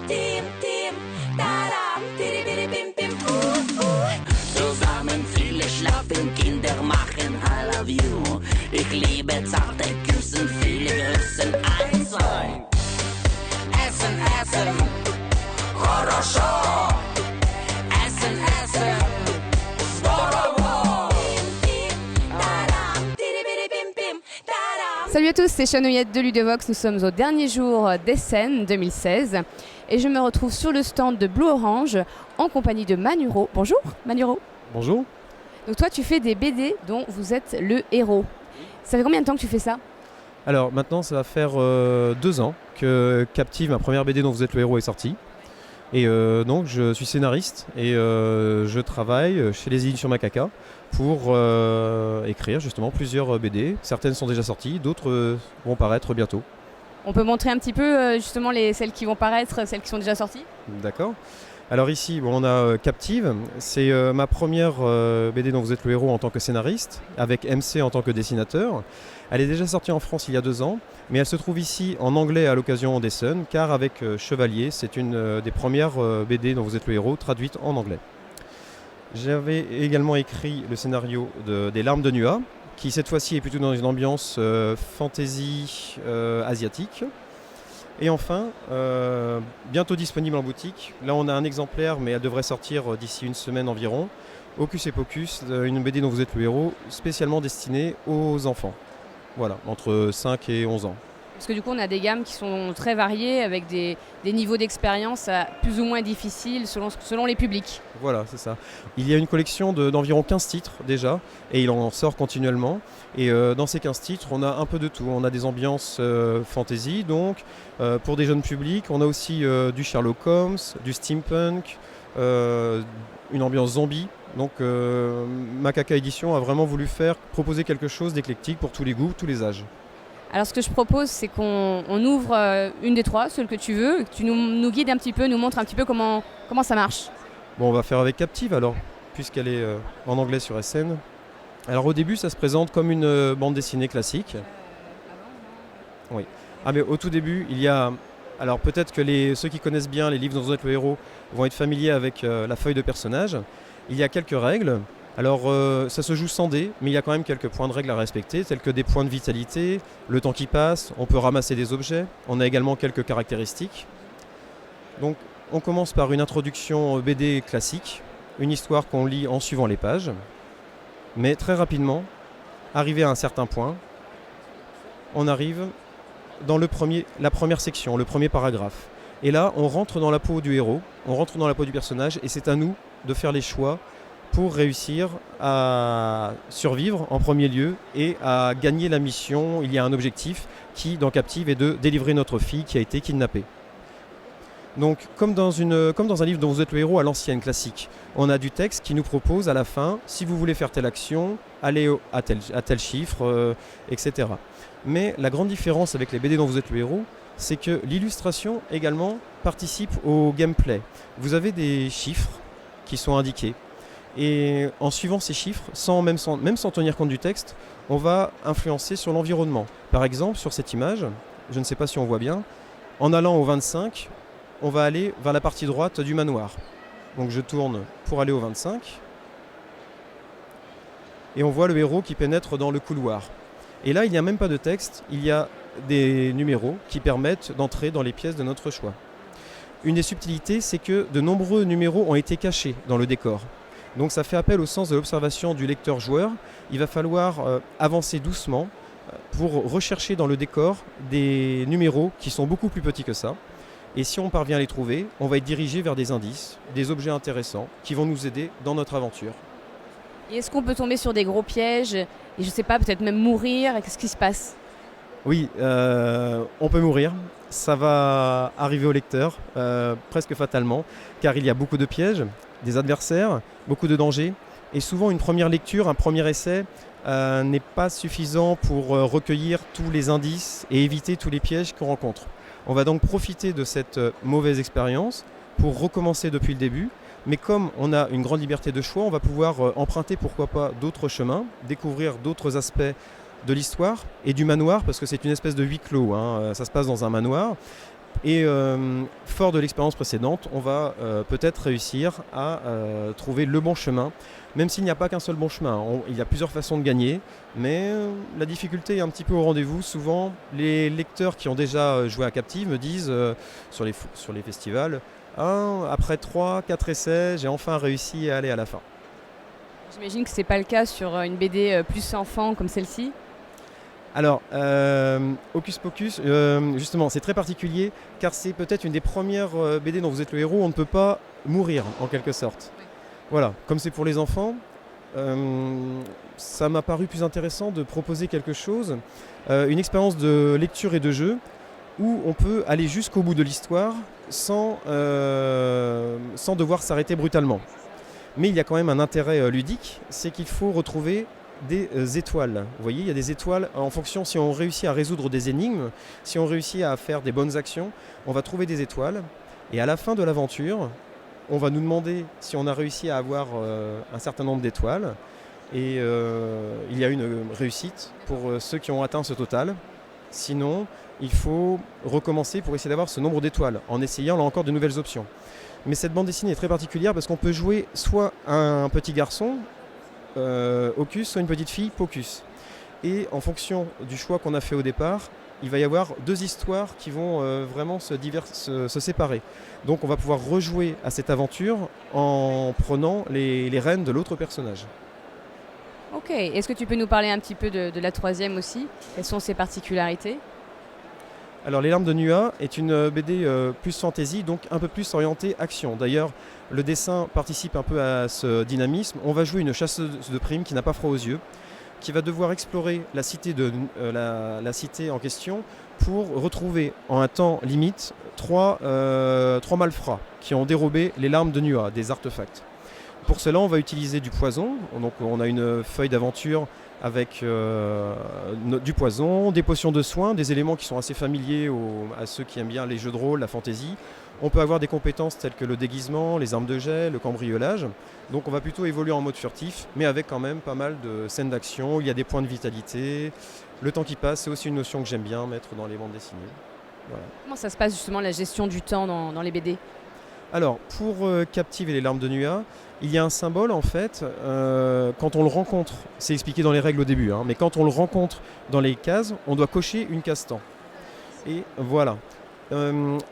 Team, Team, tadam, tidibidibim, Zusammen viele schlafen Kinder machen I love you. Ich liebe zarte Küssen, viele Grüßen, eins, ein. Essen, Essen, хорошо. Essen, Essen, здорово. Salut à tous, c'est Chanouillette de Ludovox. Nous sommes au dernier jour d'Essen 2016 et je me retrouve sur le stand de Blue Orange en compagnie de Manuro. Bonjour Manuro. Bonjour. Donc toi tu fais des BD dont vous êtes le héros. Ça fait combien de temps que tu fais ça ? Alors maintenant ça va faire 2 ans que Captive, ma première BD dont vous êtes le héros, est sortie. Et donc je suis scénariste et je travaille chez les éditions Macaca pour écrire justement plusieurs BD. Certaines sont déjà sorties, d'autres vont paraître bientôt. On peut montrer un petit peu justement celles qui vont paraître, celles qui sont déjà sorties ? D'accord. Alors ici, on a Captive, c'est ma première BD dont vous êtes le héros en tant que scénariste, avec MC en tant que dessinateur. Elle est déjà sortie en France il y a 2 ans, mais elle se trouve ici en anglais à l'occasion d'Essen, car avec Chevalier, c'est une des premières BD dont vous êtes le héros, traduite en anglais. J'avais également écrit le scénario des Larmes de Nua, qui cette fois-ci est plutôt dans une ambiance fantasy asiatique. Et enfin, bientôt disponible en boutique. Là, on a un exemplaire, mais elle devrait sortir d'ici une semaine environ. Hocus et Pocus, une BD dont vous êtes le héros, spécialement destinée aux enfants. Voilà, entre 5 et 11 ans. Parce que du coup on a des gammes qui sont très variées avec des niveaux d'expérience plus ou moins difficiles selon les publics. Voilà, c'est ça. Il y a une collection d'environ 15 titres déjà, et il en sort continuellement. Et dans ces 15 titres, on a un peu de tout. On a des ambiances fantasy, donc pour des jeunes publics. On a aussi du Sherlock Holmes, du steampunk, une ambiance zombie. Donc Macaca Édition a vraiment voulu proposer quelque chose d'éclectique pour tous les goûts, tous les âges. Alors ce que je propose, c'est qu'on ouvre une des 3, celle que tu veux, que tu nous guides un petit peu, nous montres un petit peu comment ça marche. Bon, on va faire avec Captive alors, puisqu'elle est en anglais sur Essen. Alors au début, ça se présente comme une bande dessinée classique. Oui. Ah mais au tout début, il y a... Alors peut-être que ceux qui connaissent bien les livres dont vous êtes le héros vont être familiers avec la feuille de personnage. Il y a quelques règles. Alors ça se joue sans dés, mais il y a quand même quelques points de règles à respecter, tels que des points de vitalité, le temps qui passe, on peut ramasser des objets, on a également quelques caractéristiques. Donc on commence par une introduction BD classique, une histoire qu'on lit en suivant les pages, mais très rapidement, arrivé à un certain point, on arrive dans la première section, le premier paragraphe. Et là, on rentre dans la peau du héros, on rentre dans la peau du personnage, et c'est à nous de faire les choix pour réussir à survivre en premier lieu et à gagner la mission. Il y a un objectif qui, dans Captive, est de délivrer notre fille qui a été kidnappée. Donc, comme dans un livre dont vous êtes le héros à l'ancienne, classique, on a du texte qui nous propose à la fin, si vous voulez faire telle action, allez à tel chiffre, etc. Mais la grande différence avec les BD dont vous êtes le héros, c'est que l'illustration également participe au gameplay. Vous avez des chiffres qui sont indiqués. Et en suivant ces chiffres, même sans tenir compte du texte, on va influencer sur l'environnement. Par exemple, sur cette image, je ne sais pas si on voit bien, en allant au 25, on va aller vers la partie droite du manoir. Donc je tourne pour aller au 25. Et on voit le héros qui pénètre dans le couloir. Et là, il n'y a même pas de texte, il y a des numéros qui permettent d'entrer dans les pièces de notre choix. Une des subtilités, c'est que de nombreux numéros ont été cachés dans le décor. Donc ça fait appel au sens de l'observation du lecteur-joueur. Il va falloir avancer doucement pour rechercher dans le décor des numéros qui sont beaucoup plus petits que ça. Et si on parvient à les trouver, on va être dirigé vers des indices, des objets intéressants qui vont nous aider dans notre aventure. Et est-ce qu'on peut tomber sur des gros pièges et je sais pas, peut-être même mourir? Qu'est-ce qui se passe? Oui, on peut mourir. Ça va arriver au lecteur, presque fatalement, car il y a beaucoup de pièges, des adversaires, beaucoup de dangers. Et souvent, une première lecture, un premier essai n'est pas suffisant pour recueillir tous les indices et éviter tous les pièges qu'on rencontre. On va donc profiter de cette mauvaise expérience pour recommencer depuis le début. Mais comme on a une grande liberté de choix, on va pouvoir emprunter, pourquoi pas, d'autres chemins, découvrir d'autres aspects de l'histoire et du manoir, parce que c'est une espèce de huis clos, ça se passe dans un manoir. Et fort de l'expérience précédente, on va peut-être réussir à trouver le bon chemin, même s'il n'y a pas qu'un seul bon chemin. Il y a plusieurs façons de gagner, mais la difficulté est un petit peu au rendez-vous. Souvent, les lecteurs qui ont déjà joué à Captive me disent sur les festivals, après 3-4 essais, j'ai enfin réussi à aller à la fin. J'imagine que ce n'est pas le cas sur une BD plus enfant comme celle-ci. Alors, Hocus Pocus, justement, c'est très particulier car c'est peut-être une des premières BD dont vous êtes le héros. On ne peut pas mourir, en quelque sorte. Oui. Voilà, comme c'est pour les enfants, ça m'a paru plus intéressant de proposer quelque chose, une expérience de lecture et de jeu où on peut aller jusqu'au bout de l'histoire sans devoir s'arrêter brutalement. Mais il y a quand même un intérêt ludique, c'est qu'il faut retrouver des étoiles. Vous voyez, il y a des étoiles en fonction, si on réussit à résoudre des énigmes, si on réussit à faire des bonnes actions, on va trouver des étoiles. Et à la fin de l'aventure, on va nous demander si on a réussi à avoir un certain nombre d'étoiles. Et il y a une réussite pour ceux qui ont atteint ce total. Sinon, il faut recommencer pour essayer d'avoir ce nombre d'étoiles, en essayant là encore de nouvelles options. Mais cette bande dessinée est très particulière parce qu'on peut jouer soit un petit garçon, Hocus, soit une petite fille, Pocus. Et en fonction du choix qu'on a fait au départ, il va y avoir deux histoires qui vont vraiment se séparer. Donc on va pouvoir rejouer à cette aventure en prenant les rênes de l'autre personnage. Ok, est-ce que tu peux nous parler un petit peu de la troisième aussi? Quelles sont ses particularités? Alors Les Larmes de Nua est une BD plus fantasy, donc un peu plus orientée action. D'ailleurs, le dessin participe un peu à ce dynamisme. On va jouer une chasseuse de primes qui n'a pas froid aux yeux, qui va devoir explorer la cité, la cité en question pour retrouver en un temps limite trois malfrats qui ont dérobé les larmes de Nua, des artefacts. Pour cela, on va utiliser du poison. Donc on a une feuille d'aventure avec du poison, des potions de soins, des éléments qui sont assez familiers à ceux qui aiment bien les jeux de rôle, la fantaisie. On peut avoir des compétences telles que le déguisement, les armes de jet, le cambriolage. Donc on va plutôt évoluer en mode furtif, mais avec quand même pas mal de scènes d'action. Il y a des points de vitalité. Le temps qui passe, c'est aussi une notion que j'aime bien mettre dans les bandes dessinées. Voilà. Comment ça se passe justement la gestion du temps dans les BD? Alors, pour Captive et les larmes de Nua, il y a un symbole en fait, quand on le rencontre, c'est expliqué dans les règles au début, mais quand on le rencontre dans les cases, on doit cocher une case temps. Et voilà.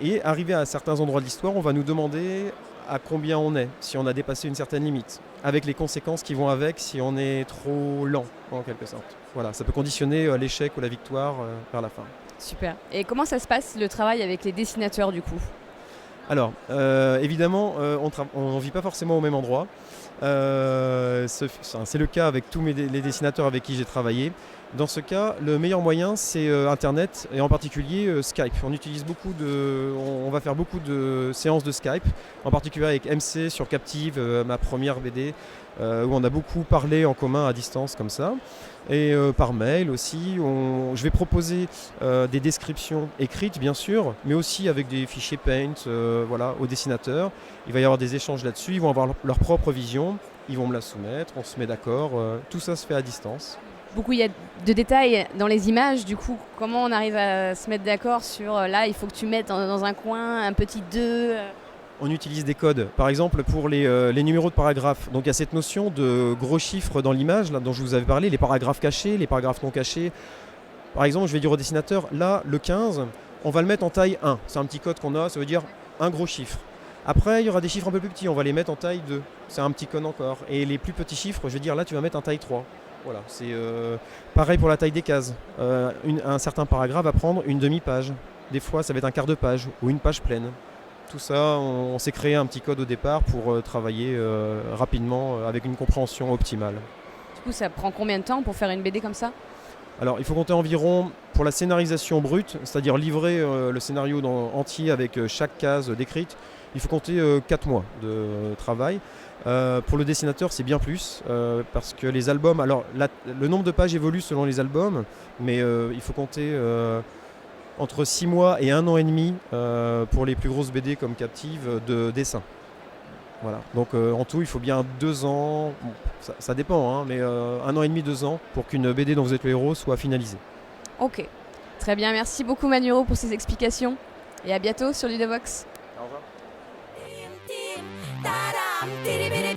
Et arrivé à certains endroits de l'histoire, on va nous demander à combien on est, si on a dépassé une certaine limite, avec les conséquences qui vont avec si on est trop lent en quelque sorte. Voilà, ça peut conditionner l'échec ou la victoire vers la fin. Super. Et comment ça se passe le travail avec les dessinateurs du coup? Alors, évidemment, on ne vit pas forcément au même endroit. C'est le cas avec tous les dessinateurs avec qui j'ai travaillé. Dans ce cas, le meilleur moyen, c'est Internet et en particulier Skype. On va faire beaucoup de séances de Skype, en particulier avec MC sur Captive, ma première BD, où on a beaucoup parlé en commun à distance comme ça. Et par mail aussi, je vais proposer des descriptions écrites bien sûr, mais aussi avec des fichiers Paint aux dessinateurs. Il va y avoir des échanges là-dessus, ils vont avoir leur propre vision, ils vont me la soumettre, on se met d'accord, tout ça se fait à distance. Beaucoup, il y a de détails dans les images, du coup, comment on arrive à se mettre d'accord sur là, il faut que tu mettes dans un coin un petit 2 On utilise des codes, par exemple pour les numéros de paragraphes. Donc il y a cette notion de gros chiffres dans l'image là, dont je vous avais parlé, les paragraphes cachés, les paragraphes non cachés. Par exemple, je vais dire au dessinateur, là, le 15, on va le mettre en taille 1. C'est un petit code qu'on a, ça veut dire un gros chiffre. Après, il y aura des chiffres un peu plus petits, on va les mettre en taille 2. C'est un petit code encore. Et les plus petits chiffres, je vais dire, là, tu vas mettre en taille 3. Voilà, c'est pareil pour la taille des cases. Un certain paragraphe va prendre une demi-page. Des fois, ça va être un quart de page ou une page pleine. Tout ça, on s'est créé un petit code au départ pour travailler rapidement avec une compréhension optimale. Du coup, ça prend combien de temps pour faire une BD comme ça? Alors, il faut compter environ, pour la scénarisation brute, c'est-à-dire livrer le scénario entier avec chaque case décrite, il faut compter 4 mois de travail. Pour le dessinateur, c'est bien plus, parce que les albums, alors le nombre de pages évolue selon les albums, mais il faut compter entre 6 mois et 1 an et demi pour les plus grosses BD comme Captive de dessin. Voilà. Donc en tout, il faut bien 2 ans, bon, ça dépend, mais 1 an et demi, 2 ans pour qu'une BD dont vous êtes le héros soit finalisée. Ok, très bien, merci beaucoup Manuro pour ces explications et à bientôt sur Ludovox. Au revoir. Tim, tim, taram, tiribiri